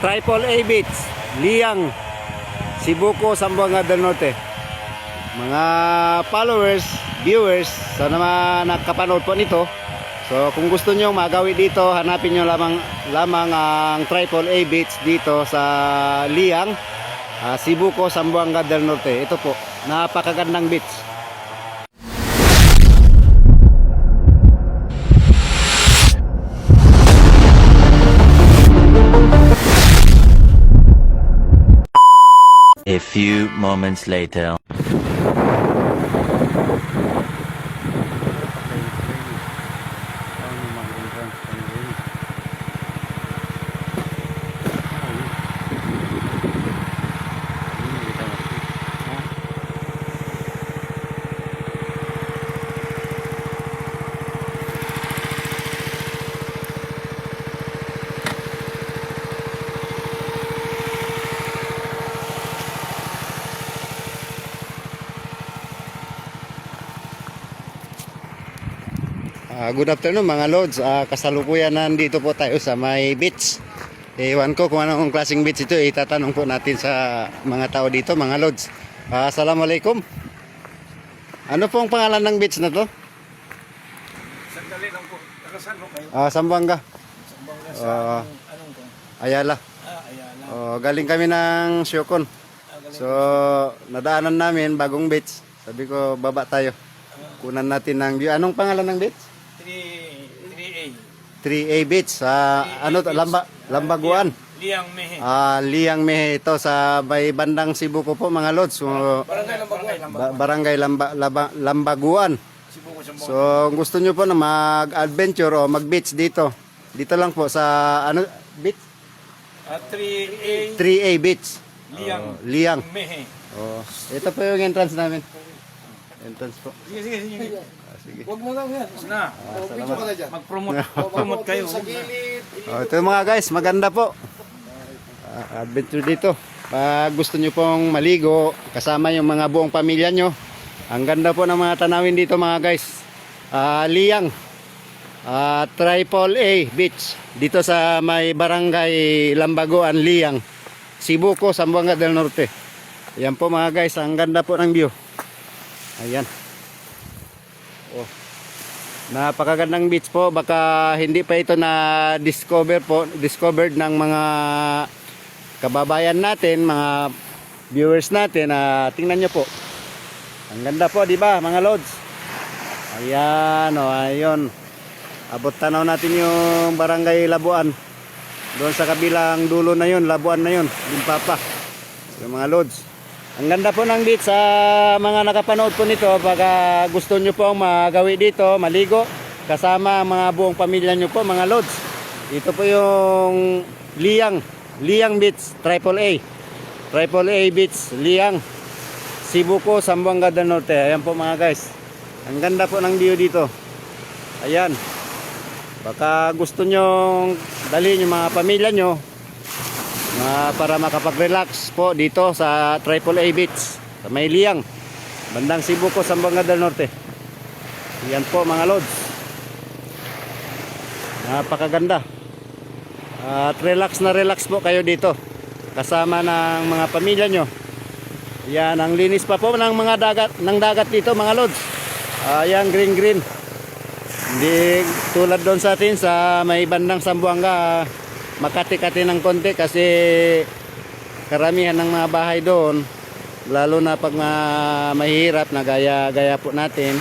Triple A Beach, Liang, Sibuko, Zamboanga del Norte. Mga followers, viewers, sana naman nakapanood po nito. So kung gusto nyo magawi dito, hanapin nyo lamang ang Triple A Beach dito sa Liang, Sibuko, Zamboanga del Norte. Ito po, napakagandang beach. A few moments later. Good afternoon mga lods. Kasalukuyan nandito po tayo sa may beach. Ewan ko kung anong klaseng beach ito. Itatanong po natin sa mga tao dito mga lods. Assalamualaikum. Ano pong pangalan ng beach na to? Sandali lang po. Saan po kayo? Zamboanga. Zamboanga sa anong to? Ayala. Ayala. Galing kami ng Siocon. So nadaanan namin bagong beach. Sabi ko baba tayo. Kunan natin ng view. Anong pangalan ng beach? 3A. 3A Beach. Ano to? Lambaguan. Liang Mehe. Liang Mehe ito sa may bandang Sibuko po mga lods. So, Barangay Lambaguan. Sibuko Zamboanga. So gusto nyo po na mag-adventure o mag-beach dito. Dito lang po sa ano beach? 3A. 3A Beach. Liang. Mehe. Ito po yung entrance namin. Entrance po. Sige. Sige. Huwag mo lang yan. Na. Salamat. Mag-promote kayo. Ito mga guys, maganda po. Adventure dito. Pag gusto nyo pong maligo, kasama yung mga buong pamilya nyo. Ang ganda po ng mga tanawin dito mga guys. Liang. Triple A Beach. Dito sa may barangay Lambaguan, Liang. Sibuko, Zamboanga del Norte. Ayan po mga guys, ang ganda po ng view. Ayan. Napakagandang beach po. Baka hindi pa ito na discovered ng mga kababayan natin, mga viewers natin. Tingnan nyo po. Ang ganda po, di ba mga lods? Ayan, ayun. Abot tanaw natin yung barangay Labuan. Doon sa kabilang dulo na yun, Labuan na yun, Limpapa. Yung mga lods. Ang ganda po ng beach sa mga nakapanood po nito. Pag gusto nyo po magawi dito, maligo, kasama mga buong pamilya nyo po mga lods. Ito po yung Liang Beach, Triple A. Triple A Beach, Liang, Sibuko, Zamboanga del Norte. Ayan po mga guys. Ang ganda po ng view dito. Ayan. Baka gusto nyo dalhin yung mga pamilya nyo para makapag-relax po dito sa Triple A Beach sa may Liang, bandang Sibuko, Zamboanga del Norte. Yan po mga lods, napakaganda. At relax na relax po kayo dito kasama ng mga pamilya nyo. Yan, ang linis pa po ng mga dagat dito mga lods. Yan, green. Hindi tulad doon sa atin sa may bandang Zamboanga, makati-kati ng konti kasi karamihan ng mga bahay doon, lalo na pag mahirap na gaya po natin,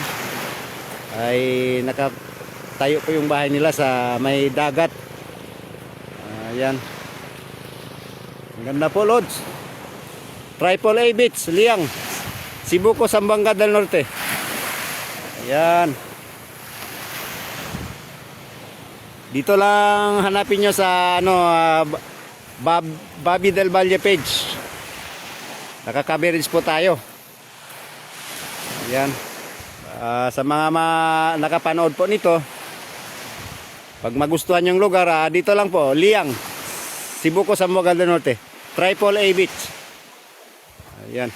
ay nakatayo po yung bahay nila sa may dagat. Ayan. Ang ganda po lods. Triple A Beach, Liang, Sibuko, Zamboanga del Norte. Ayan. Dito lang hanapin nyo sa Bobby Del Valle page. Nakaka-coverage po tayo. Ayan. Sa mga nakapanood po nito, pag magustuhan yung lugar, dito lang po, Liang, Sibuko, Zamboanga del Norte, Triple A Beach. Ayan.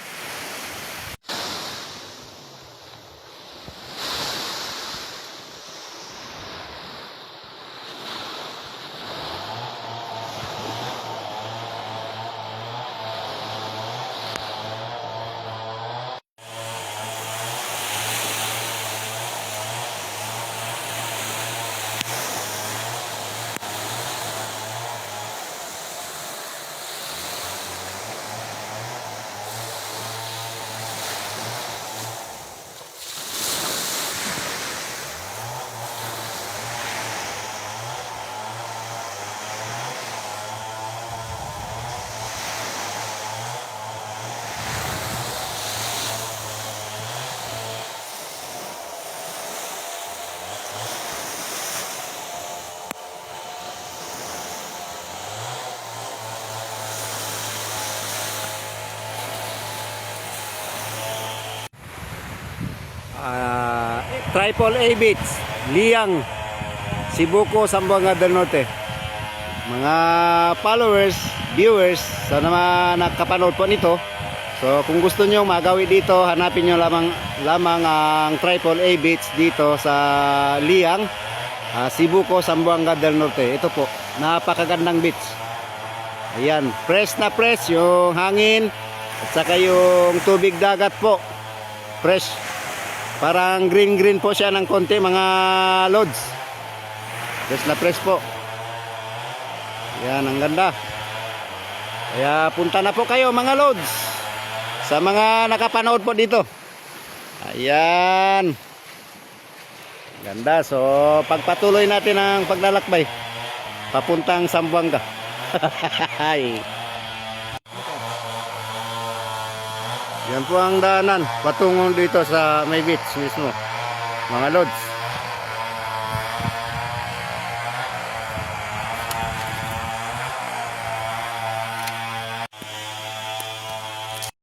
Triple A Beach, Liang, Sibuko, Zamboanga del Norte. Mga followers, viewers, sana nakapanood po nito. So kung gusto nyo magawi dito, hanapin nyo lamang ang Triple A Beach dito sa Liang, Sibuko, Zamboanga del Norte. Ito po, napakagandang beach. Ayan, fresh na fresh yung hangin at saka yung tubig dagat po. Fresh. Parang green po siya ng konti mga lods. Fresh na fresh po. Ayan, ang ganda. Kaya punta na po kayo mga lods. Sa mga nakapanood po dito. Ayan. Ganda. So, pagpatuloy natin ang paglalakbay. Papuntang Zamboanga. Yan po ang daanan patungo dito sa may beach mismo mga lods.